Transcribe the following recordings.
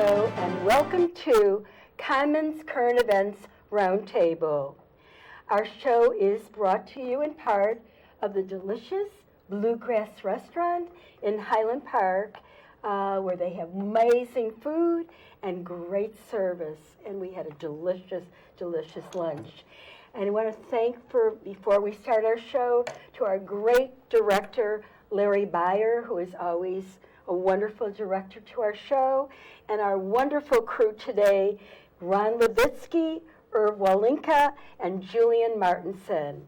Hello, and welcome to Cahnmanns Current Events Roundtable. Our show is brought to you in part of the delicious Bluegrass Restaurant in Highland Park, where they have amazing food and great service. And we had a delicious, delicious lunch. And I want to thank, before we start our show, to our great director, Larry Beyer, who is always a wonderful director to our show, and our wonderful crew today, Ron Levitsky, Irv Walinka, and Julian Martinson.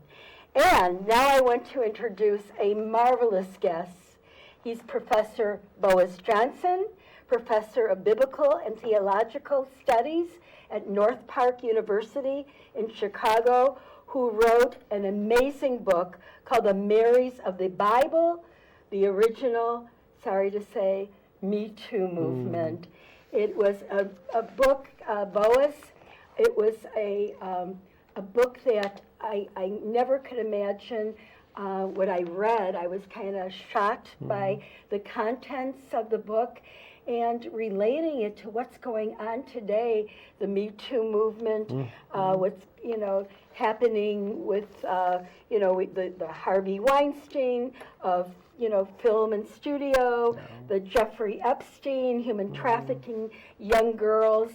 And now I want to introduce a marvelous guest. He's Professor Boaz Johnson, Professor of Biblical and Theological Studies at North Park University in Chicago, who wrote an amazing book called The Marys of the Bible, the original, sorry to say, Me Too movement. It was a book, Boaz, it was a book that I never could imagine what I read. I was kind of shocked by the contents of the book and relating it to what's going on today, the Me Too movement, what's happening with the Harvey Weinstein of film and studio, the Jeffrey Epstein, human trafficking young girls,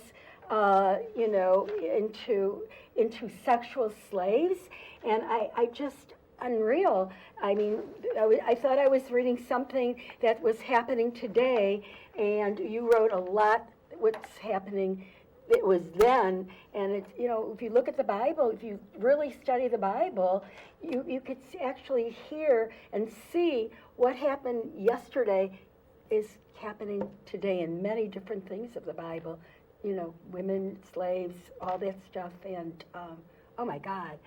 into sexual slaves, and I just unreal. I mean, I thought I was reading something that was happening today, and you wrote a lot what's happening. It was then, and it's, if you look at the Bible, if you really study the Bible, you could actually hear and see what happened yesterday is happening today in many different things of the Bible. Women, slaves, all that stuff, and oh my God.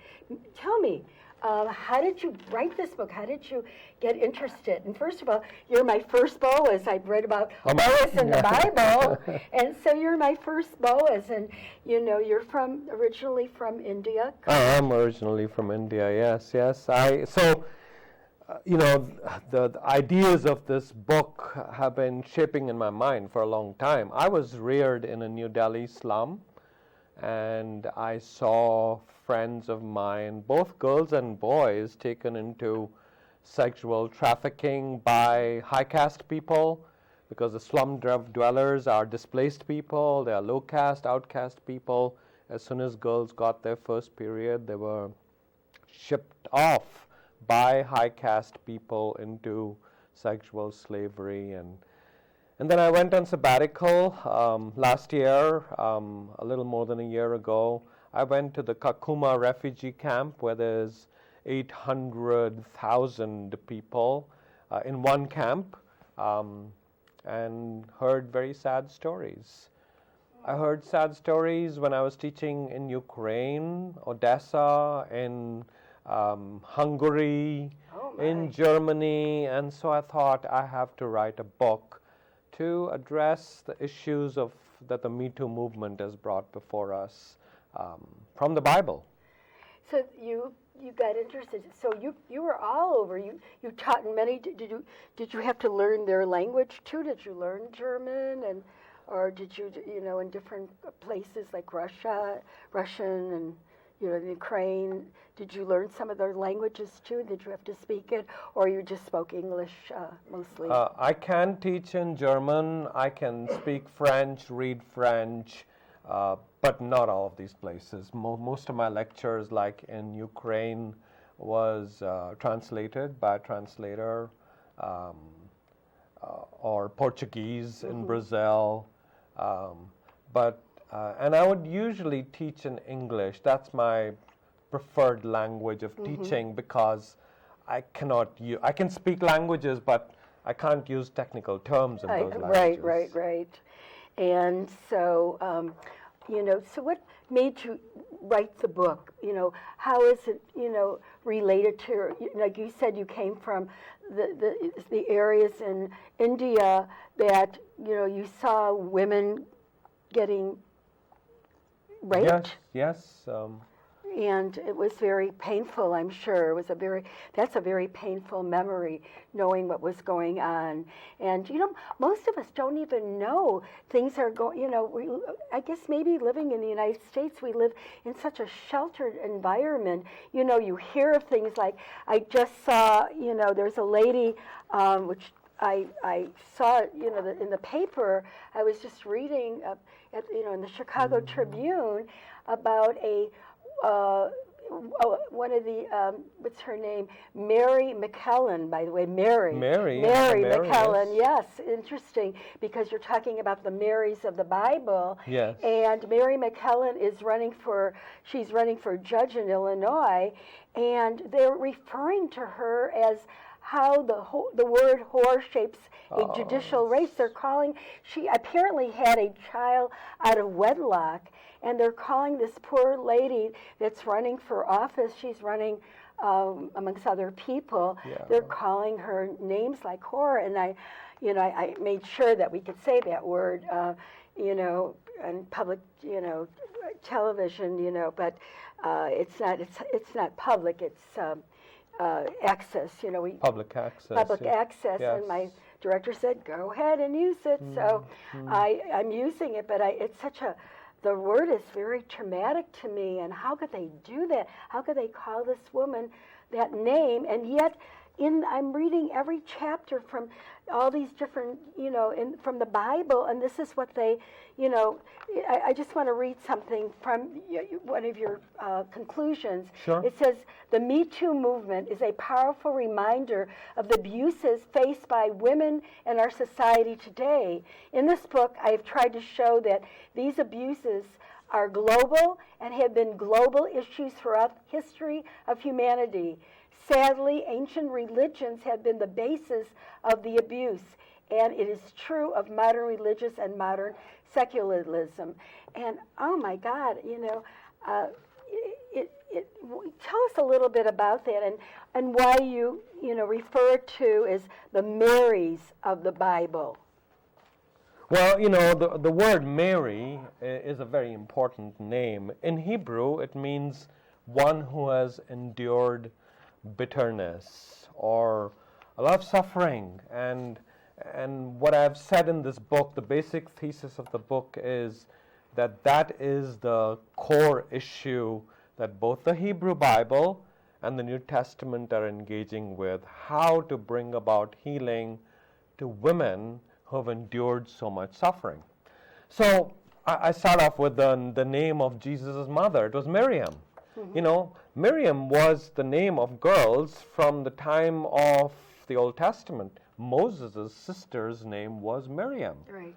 Tell me, how did you write this book? How did you get interested? And first of all, you're my first Boaz. I've read about Boaz in the Bible, and so you're my first Boaz. And you're originally from India. I'm originally from India. Yes. The ideas of this book have been shaping in my mind for a long time. I was reared in a New Delhi slum, and I saw friends of mine, both girls and boys, taken into sexual trafficking by high caste people, because the slum dwellers are displaced people, they are low caste, outcast people. As soon as girls got their first period, they were shipped off by high caste people into sexual slavery. And then I went on sabbatical last year, a little more than a year ago. I went to the Kakuma refugee camp, where there's 800,000 people in one camp, and heard very sad stories. I heard sad stories when I was teaching in Ukraine, Odessa, in Hungary, in Germany, and so I thought I have to write a book to address the issues that the Me Too movement has brought before us from the Bible. So you got interested. So you were all over. You taught in many. Did you have to learn their language too? Did you learn German or did you in different places like Russian and Ukraine? Did you learn some of their languages too? Did you have to speak it, or you just spoke English mostly? I can teach in German. I can speak French, read French, but not all of these places. Most of my lectures, like in Ukraine, was translated by a translator, or Portuguese in Brazil, and I would usually teach in English. That's my preferred language of teaching, because I can speak languages, but I can't use technical terms in those languages. Right. And so, so what made you write the book? How is it, related to, like you said, you came from the areas in India that, you saw women getting raped? Yes. and it was very painful, I'm sure. That's a very painful memory, knowing what was going on. And, most of us don't even know things are going, I guess maybe living in the United States, we live in such a sheltered environment. You hear of things like, I just saw, there's a lady, which I saw, in the paper. I was just reading, in the Chicago Tribune about one of the, what's her name? Mary McKellen, by the way, Mary McKellen, yes, interesting, because you're talking about the Marys of the Bible. Yes. And Mary McKellen she's running for judge in Illinois, and they're referring to her as how the word whore shapes a judicial race. They're calling, she apparently had a child out of wedlock, and they're calling this poor lady that's running for office, she's running amongst other people, they're calling her names like whore, and I made sure that we could say that word, in public, television, but it's not public, it's access, public access. Public access, yes. And my director said, "Go ahead and use it." So I'm using it, but it's the word is very traumatic to me. And how could they do that? How could they call this woman that name? And yet, I'm reading every chapter from all these different, from the Bible, and this is what they, I just want to read something from one of your conclusions. Sure. It says, the Me Too movement is a powerful reminder of the abuses faced by women in our society today. In this book, I have tried to show that these abuses are global and have been global issues throughout the history of humanity. Sadly, ancient religions have been the basis of the abuse, and it is true of modern religious and modern secularism. And oh my God, tell us a little bit about that, and why you refer to as the Marys of the Bible. Well, the word Mary is a very important name. In Hebrew, it means one who has endured bitterness or a lot of suffering, and what I've said in this book, the basic thesis of the book is that is the core issue that both the Hebrew Bible and the New Testament are engaging with, how to bring about healing to women who have endured so much suffering. So I start off with the name of Jesus' mother. It was Miriam. Miriam was the name of girls from the time of the Old Testament. Moses' sister's name was Miriam. Right.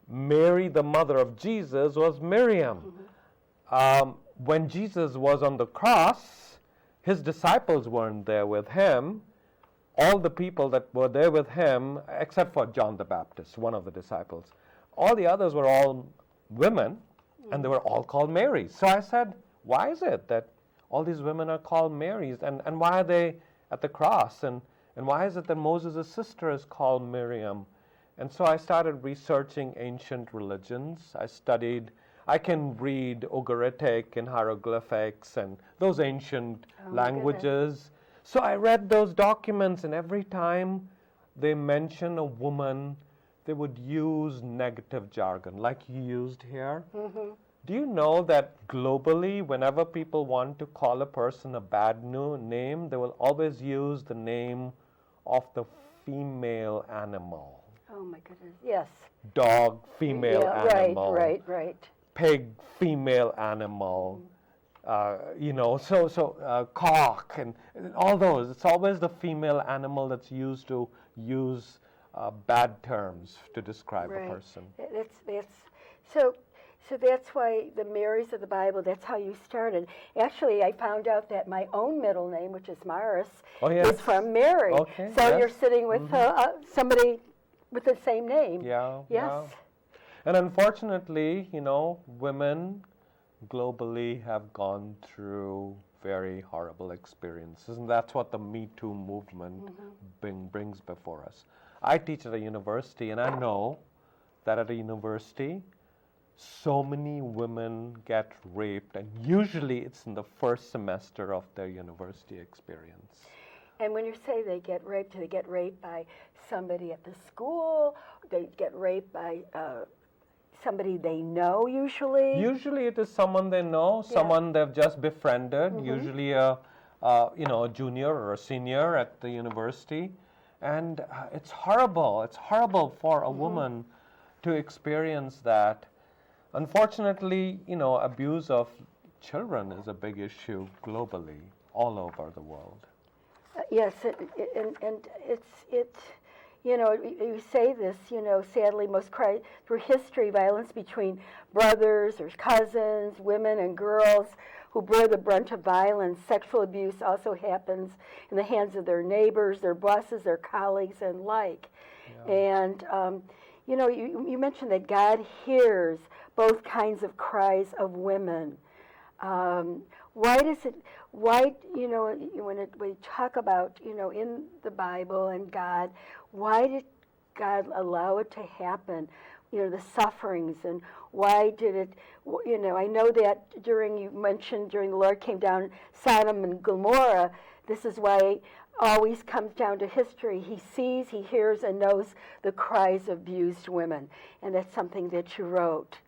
Mary, the mother of Jesus, was Miriam. When Jesus was on the cross, his disciples weren't there with him. All the people that were there with him, except for John the Baptist, one of the disciples, all the others were all women, and they were all called Marys. So I said, why is it that all these women are called Marys, and why are they at the cross, and why is it that Moses' sister is called Miriam? And so I started researching ancient religions. I can read Ugaritic and hieroglyphics and those ancient languages. So I read those documents, and every time they mention a woman, they would use negative jargon, like you used here. Do you know that globally, whenever people want to call a person a bad name, they will always use the name of the female animal? Oh my goodness, yes. Dog, female animal. Right. Pig, female animal. Cock and all those. It's always the female animal that's used to use bad terms to describe a person. So that's why the Marys of the Bible, that's how you started. Actually, I found out that my own middle name, which is Maris, is from Mary. Okay, so you're sitting with somebody with the same name. Yeah. Yes. Yeah. And unfortunately, women globally have gone through very horrible experiences, and that's what the Me Too movement brings before us. I teach at a university, and I know that at a university, so many women get raped, and usually it's in the first semester of their university experience. And when you say they get raped, do they get raped by somebody at the school? They get raped by somebody they know usually? Usually it is someone they know, someone they've just befriended, usually a junior or a senior at the university. And it's horrible. It's horrible for a woman to experience that. Unfortunately, abuse of children is a big issue globally, all over the world. Yes, and it's you say this, sadly, through history, violence between brothers or cousins, women and girls who bear the brunt of violence. Sexual abuse also happens in the hands of their neighbors, their bosses, their colleagues, and like. Yeah. And, you mentioned that God hears both kinds of cries of women. When we talk about, in the Bible and God, why did God allow it to happen? The sufferings, and why did it, I know that you mentioned during the Lord came down Sodom and Gomorrah, this is why it always comes down to history. He sees, he hears, and knows the cries of abused women. And that's something that you wrote.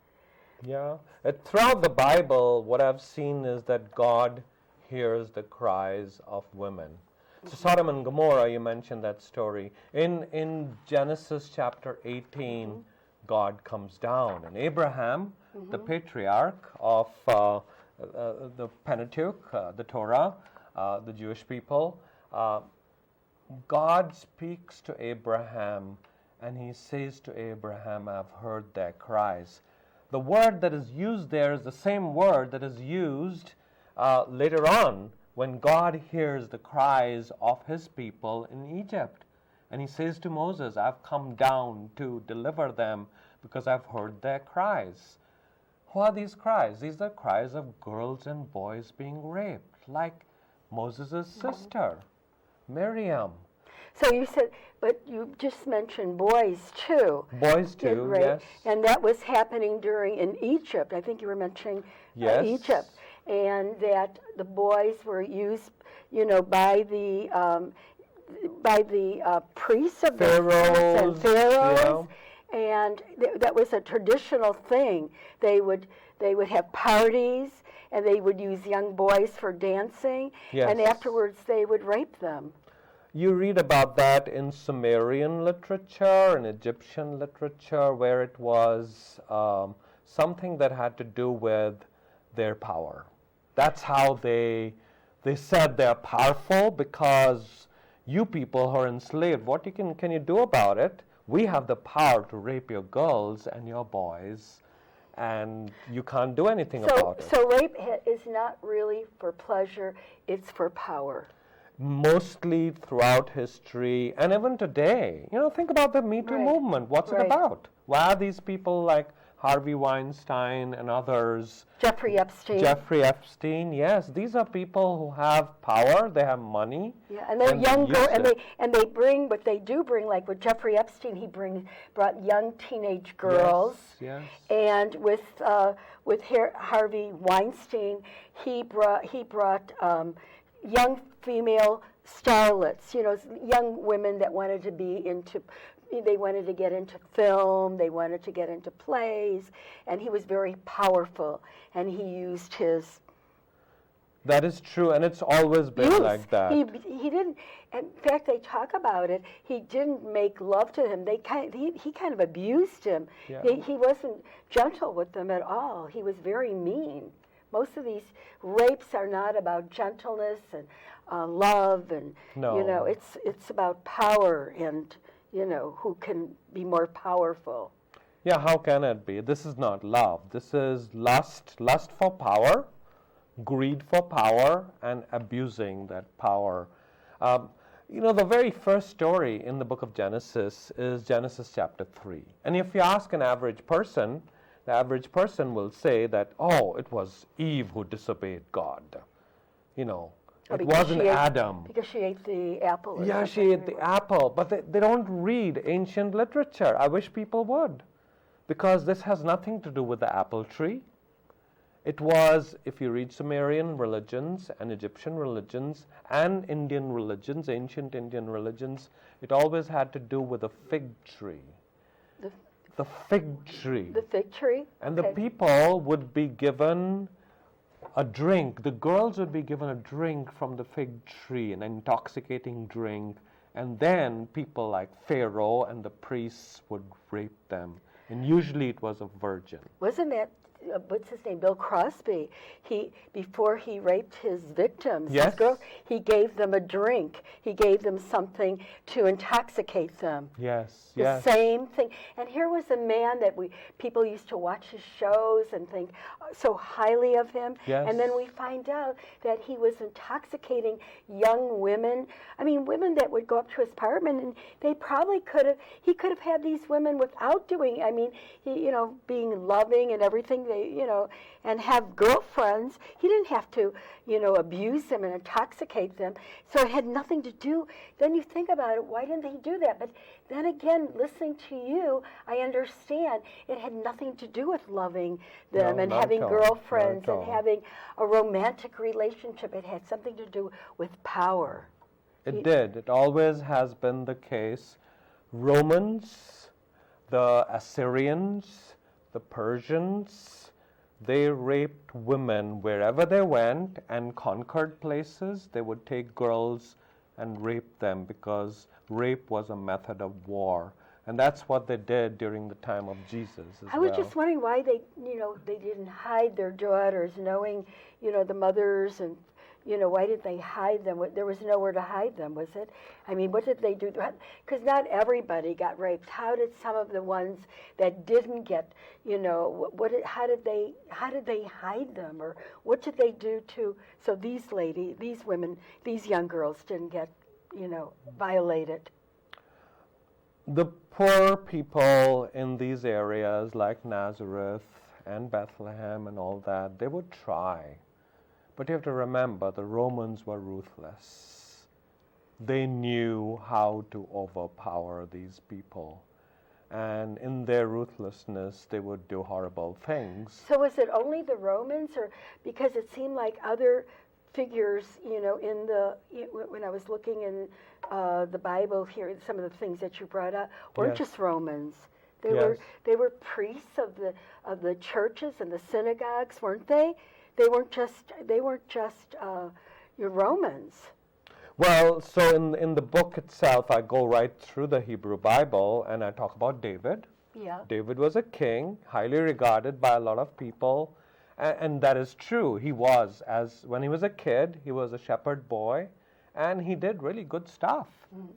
Yeah. Throughout the Bible, what I've seen is that God hears the cries of women. So Sodom and Gomorrah, you mentioned that story. In Genesis chapter 18, God comes down. And Abraham, the patriarch of the Pentateuch, the Torah, the Jewish people, God speaks to Abraham, and he says to Abraham, I've heard their cries. The word that is used there is the same word that is used later on when God hears the cries of his people in Egypt. And he says to Moses, I've come down to deliver them because I've heard their cries. Who are these cries? These are cries of girls and boys being raped, like Moses' sister, Miriam. So you said, but you just mentioned boys too. Boys too, yes. And that was happening in Egypt. I think you were mentioning Egypt. And that the boys were used, by the priests of Pharaohs, the Pharaohs. And that was a traditional thing. They would have parties, and they would use young boys for dancing, and afterwards they would rape them. You read about that in Sumerian literature and Egyptian literature, where it was something that had to do with their power. That's how they said they're powerful, because you people who are enslaved, what can you do about it? We have the power to rape your girls and your boys, and you can't do anything about it. So rape is not really for pleasure, it's for power. Mostly throughout history, and even today. Think about the Me Too movement. What's it about? Why are these people like Harvey Weinstein and others? Jeffrey Epstein, yes. These are people who have power, they have money. Yeah, and they're younger, and they bring, what they do bring, like with Jeffrey Epstein, he brought young teenage girls. Yes. And with Harvey Weinstein, he brought young female starlets, young women that wanted to they wanted to get into film, they wanted to get into plays, and he was very powerful, and he used his... That is true, and it's always been like that. He didn't, in fact, they talk about it, he didn't make love to him. He kind of abused him. Yeah. He wasn't gentle with them at all. He was very mean. Most of these rapes are not about gentleness and love, and it's about power and who can be more powerful. Yeah, how can it be? This is not love. This is lust for power, greed for power, and abusing that power. The very first story in the book of Genesis is Genesis chapter 3. And if you ask an average person, the average person will say that, it was Eve who disobeyed God. It wasn't Adam. Because she ate the apple. Yeah, she ate the apple. But they don't read ancient literature. I wish people would. because this has nothing to do with the apple tree. It was, if you read Sumerian religions and Egyptian religions and Indian religions, ancient Indian religions, it always had to do with a fig tree. The fig tree. The fig tree? And the people would be given a drink. The girls would be given a drink from the fig tree, an intoxicating drink. And then people like Pharaoh and the priests would rape them. And usually it was a virgin. Wasn't that, what's his name, Bill Cosby? Before he raped his victims, Yes. his girls, he gave them a drink. He gave them something to intoxicate them. Yes, The yes. same thing. And here was a man that people used to watch his shows and think so highly of him. Yes. And then we find out that he was intoxicating young women. I mean, women that would go up to his apartment, and they probably he could have had these women without doing, being loving and everything, and have girlfriends. He didn't have to, abuse them and intoxicate them. So it had nothing to do. Then you think about it, why didn't he do that? But then again, listening to you, I understand it had nothing to do with loving them and having girlfriends and having a romantic relationship. It had something to do with power. It did. It always has been the case. Romans, the Assyrians, the Persians, they raped women wherever they went and conquered places. They would take girls and rape them because rape was a method of war. And that's what they did during the time of Jesus as I was just wondering why they didn't hide their daughters, knowing, the mothers, and, why did they hide them? There was nowhere to hide them, was it? I mean, what did they do? Because not everybody got raped. How did some of the ones that didn't get, how did they hide them, or what did they do so these women, these young girls didn't get, violated? The poor people in these areas like Nazareth and Bethlehem and all that, they would try. But you have to remember, the Romans were ruthless. They knew how to overpower these people. And in their ruthlessness, they would do horrible things. So was it only the Romans, or because it seemed like other figures, when I was looking in the Bible here, some of the things that you brought up weren't just Romans. They were priests of the churches and the synagogues, weren't they? They weren't just your Romans. Well, so in the book itself, I go right through the Hebrew Bible and I talk about David. Yeah. David was a king, highly regarded by a lot of people. And that is true. He was, when he was a kid, he was a shepherd boy, and he did really good stuff.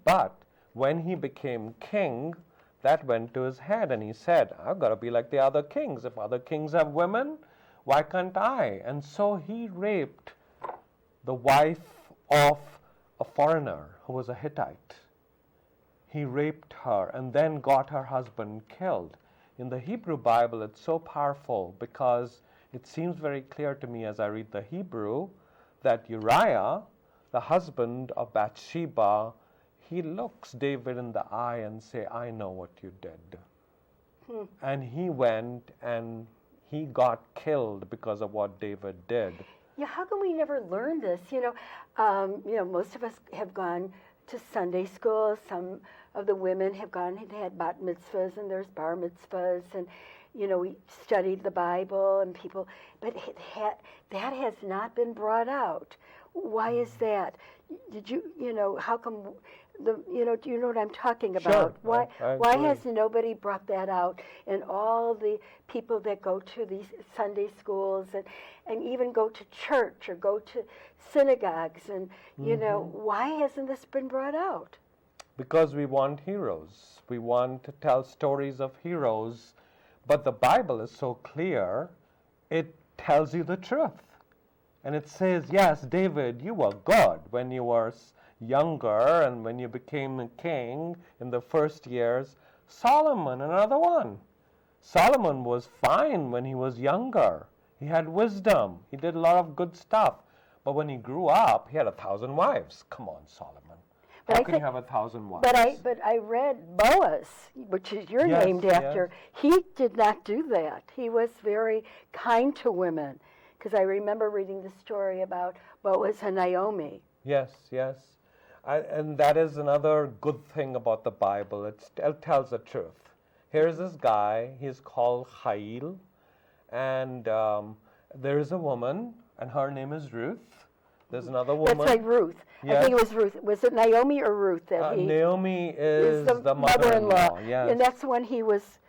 But when he became king, that went to his head, and he said, I've got to be like the other kings. If other kings have women, why can't I? And so he raped the wife of a foreigner who was a Hittite. He raped her and then got her husband killed. In the Hebrew Bible, it's so powerful because it seems very clear to me as I read the Hebrew that Uriah, the husband of Bathsheba, he looks David in the eye and say, I know what you did. And he went and he got killed because of what David did. Yeah, how come we never learned this? Most of us have gone to Sunday school. Some of the women have gone and had bat mitzvahs, and there's bar mitzvahs, and we studied the Bible, and people, but that has not been brought out. Why is that? Did you, how come, do you know what I'm talking about? Sure. Why has nobody brought that out? And all the people that go to these Sunday schools and even go to church or go to synagogues, and, why hasn't this been brought out? Because we want heroes. We want to tell stories of heroes. But the Bible is so clear, it tells you the truth. And it says, yes, David, you were good when you were younger and when you became a king in the first years. Solomon, another one. Solomon was fine when he was younger. He had wisdom. He did a lot of good stuff. But when he grew up, he had 1,000 wives. Come on, Solomon. But How I can think, you have 1,000 wives? but I read Boaz, which is you're Yes, named after. He did not do that. He was very kind to women, because I remember reading the story about Boaz and Naomi. Yes, yes. And that is another good thing about the Bible. It tells the truth. Here's this guy. He's called Chail. And there is a woman, and her name is Ruth. There's another woman. That's right, Ruth. Yes. I think it was Ruth. Was it Naomi or Ruth that he Naomi is the mother-in-law. Yes. And that's the one he was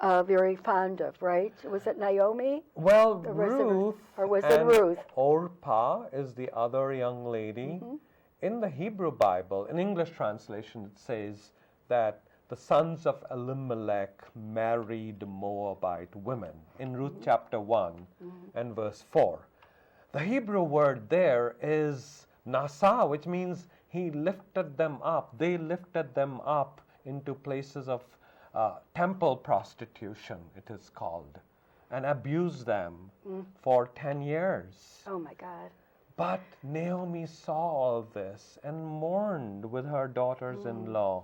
very fond of, right? Was it Naomi? Well, Ruth. Or was it and Ruth? Orpah is the other young lady. Mm-hmm. In the Hebrew Bible, in English translation, it says that the sons of Elimelech married Moabite women in Ruth chapter 1 and verse 4. The Hebrew word there is nasa, which means he lifted them up. They lifted them up into places of temple prostitution, it is called, and abused them for 10 years. Oh, my God. But Naomi saw all this and mourned with her daughters-in-law.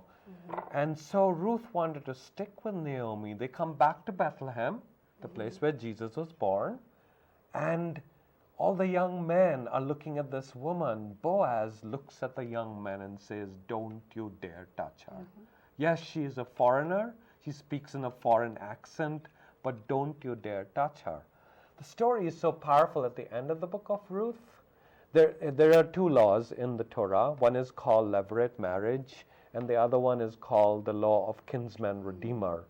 And so Ruth wanted to stick with Naomi. They come back to Bethlehem, the place where Jesus was born, and all the young men are looking at this woman. Boaz looks at the young men and says, "Don't you dare touch her." Yes, she is a foreigner. She speaks in a foreign accent, but don't you dare touch her. The story is so powerful at the end of the book of Ruth. There are two laws in the Torah. One is called levirate marriage, and the other one is called the law of kinsman redeemer.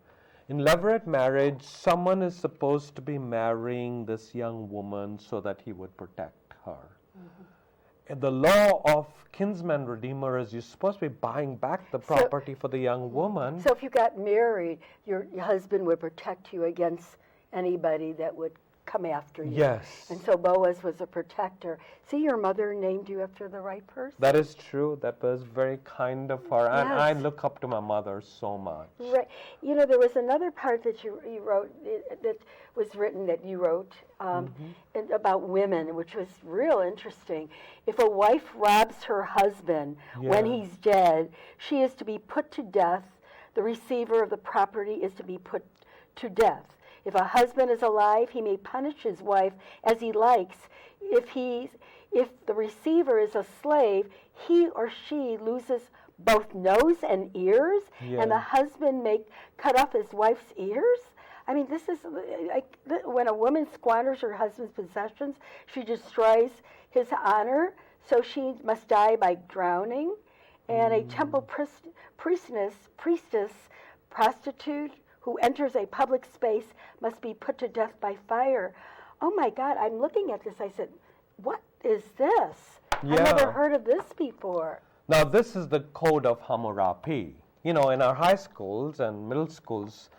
In levirate marriage, someone is supposed to be marrying this young woman so that he would protect her. And the law of kinsman redeemer is you're supposed to be buying back the property for the young woman. So if you got married, your husband would protect you against anybody that would come after you. Yes. And so Boaz was a protector. See, your mother named you after the right person. That is true. That was very kind of her. And I Yes. look up to my mother so much. Right. You know, there was another part that you wrote, that was written that you wrote about women, which was real interesting. If a wife robs her husband when he's dead, she is to be put to death. The receiver of the property is to be put to death. If a husband is alive, he may punish his wife as he likes. If the receiver is a slave, he or she loses both nose and ears, and the husband may cut off his wife's ears. I mean, this is like when a woman squanders her husband's possessions, she destroys his honor, so she must die by drowning. And a temple priestess, prostitute, who enters a public space must be put to death by fire. Oh my God, I'm looking at this. I said, what is this? Yeah. I've never heard of this before. Now, this is the Code of Hammurabi. You know, in our high schools and middle schools,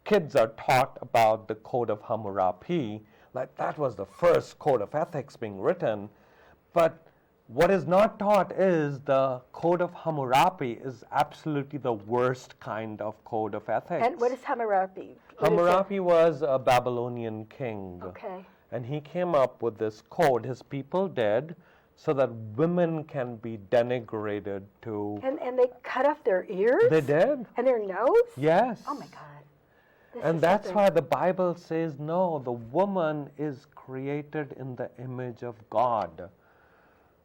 kids are taught about the Code of Hammurabi. Like that was the first code of ethics being written. But what is not taught is the Code of Hammurabi is absolutely the worst kind of code of ethics. And what is Hammurabi? Hammurabi was a Babylonian king. Okay. And he came up with this code. His people did, so that women can be denigrated to... And they cut off their ears? They did. And their nose? Yes. Oh my God. And that's why the Bible says, no, the woman is created in the image of God.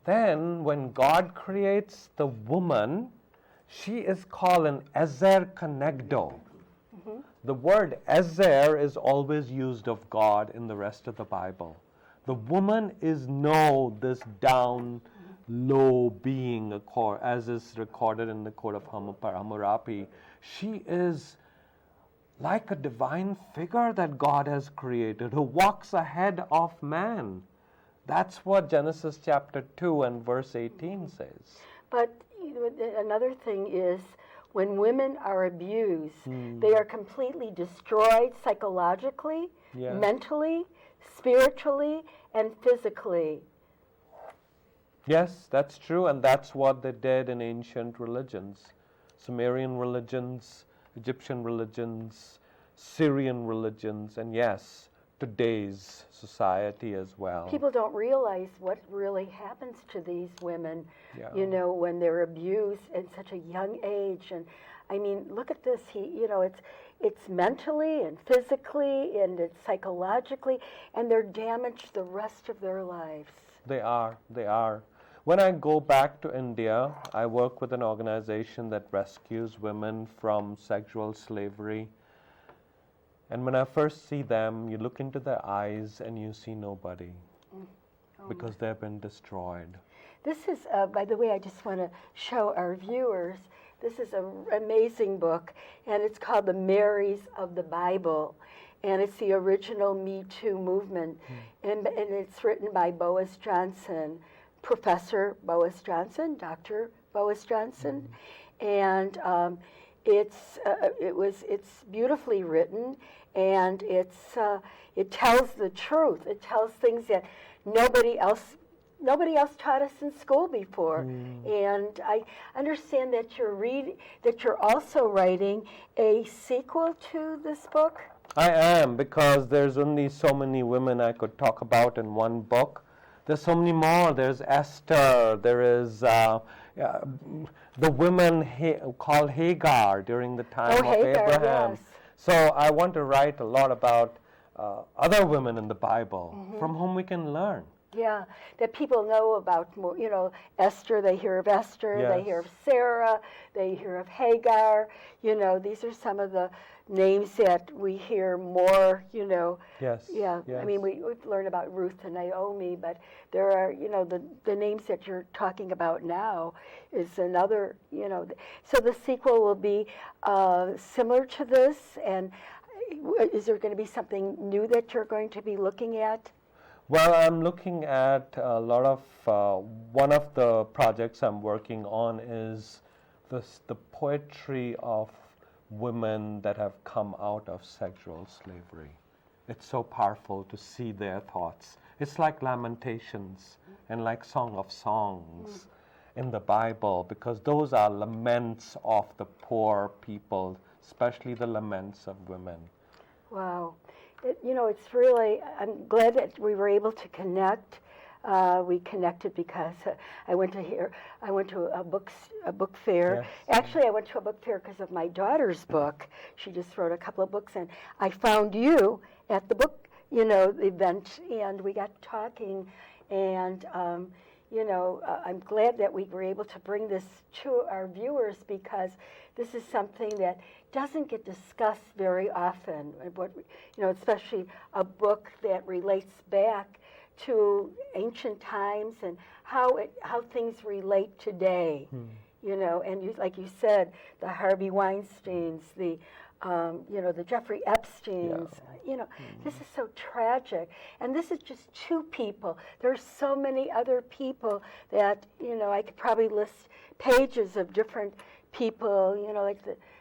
Then, when God creates the woman, she is called an Ezer Kenegdo. The word Ezer is always used of God in the rest of the Bible. The woman is this down, low being, as is recorded in the Code of Hammurabi. She is like a divine figure that God has created, who walks ahead of man. That's what Genesis chapter 2 and verse 18 says. But another thing is, when women are abused, they are completely destroyed psychologically, mentally, spiritually, and physically. Yes, that's true, and that's what they did in ancient religions. Sumerian religions, Egyptian religions, Syrian religions, and yes, today's society as well. People don't realize what really happens to these women, Yeah. you know, when they're abused at such a young age. And I mean, look at this. It's mentally and physically and it's psychologically, and they're damaged the rest of their lives. They are. When I go back to India, I work with an organization that rescues women from sexual slavery. And when I first see them, you look into their eyes and you see nobody because they've been destroyed. This is, by the way, I just want to show our viewers, this is an amazing book, and it's called The Marys of the Bible. And it's the original Me Too movement. And it's written by Boaz Johnson, Professor Boaz Johnson, Dr. Boaz Johnson. And it's beautifully written, and it tells the truth. It tells things that nobody else taught us in school before. And I understand that you're also writing a sequel to this book. I am, because there's only so many women I could talk about in one book. There's so many more. There's Esther. There is the women called Hagar during the time of Hagar, Abraham. yes. So I want to write a lot about other women in the Bible from whom we can learn. Yeah, that people know about more, you know, Esther, they hear of Esther, Yes. they hear of Sarah, they hear of Hagar, you know, these are some of the names that we hear more, you know. Yes. Yeah, Yes. I mean, we've learned about Ruth and Naomi, but there are, you know, the names that you're talking about now is another, you know. So the sequel will be similar to this, and is there going to be something new that you're going to be looking at? Well, I'm looking at a lot of, one of the projects I'm working on is the poetry of women that have come out of sexual slavery. It's so powerful to see their thoughts. It's like Lamentations and like Song of Songs in the Bible, because those are laments of the poor people, especially the laments of women. Wow. You know, it's really, I'm glad that we were able to connect. We connected because I went to a book fair. Yes. Actually, I went to a book fair because of my daughter's book. She just wrote a couple of books, and I found you at the book, you know, event, and we got talking, and you know, I'm glad that we were able to bring this to our viewers, because this is something that doesn't get discussed very often. What, you know, especially a book that relates back to ancient times and how things relate today. You know, and like you said, the Harvey Weinsteins, the you know, the Jeffrey Epsteins. You know, this is so tragic, and this is just two people. There's so many other people that, you know, I could probably list pages of different people. You know, like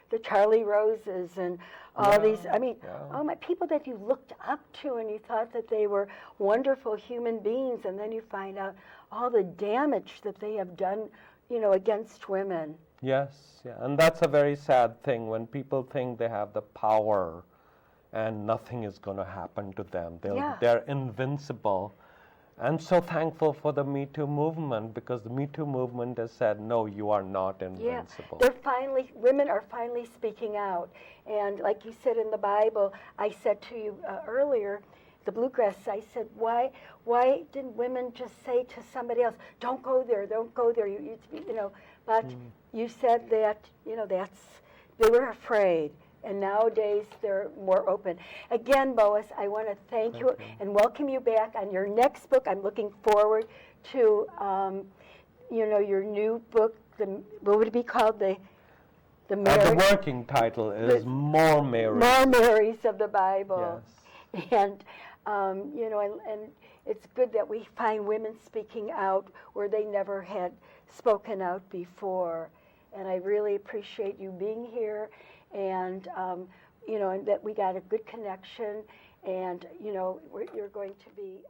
the Charlie Roses and all these. I mean, oh my, people that you looked up to and you thought that they were wonderful human beings, and then you find out all the damage that they have done, you know, against women. Yes, yeah, and that's a very sad thing when people think they have the power and nothing is going to happen to them. They're invincible. I'm so thankful for the Me Too movement, because the Me Too movement has said, no, you are not invincible. Yeah, women are finally speaking out. And like you said in the Bible, I said to you earlier, the bluegrass, I said, why didn't women just say to somebody else, don't go there, you know, but you said that, you know, they were afraid. And nowadays they're more open. Again, Boaz, I want to thank you and welcome you back on your next book. I'm looking forward to, you know, your new book. What would it be called? The working title is More Marys. More Marys of the Bible. Yes. And you know, and it's good that we find women speaking out where they never had spoken out before. And I really appreciate you being here. And, you know, and that we got a good connection, and, you know, you're going to be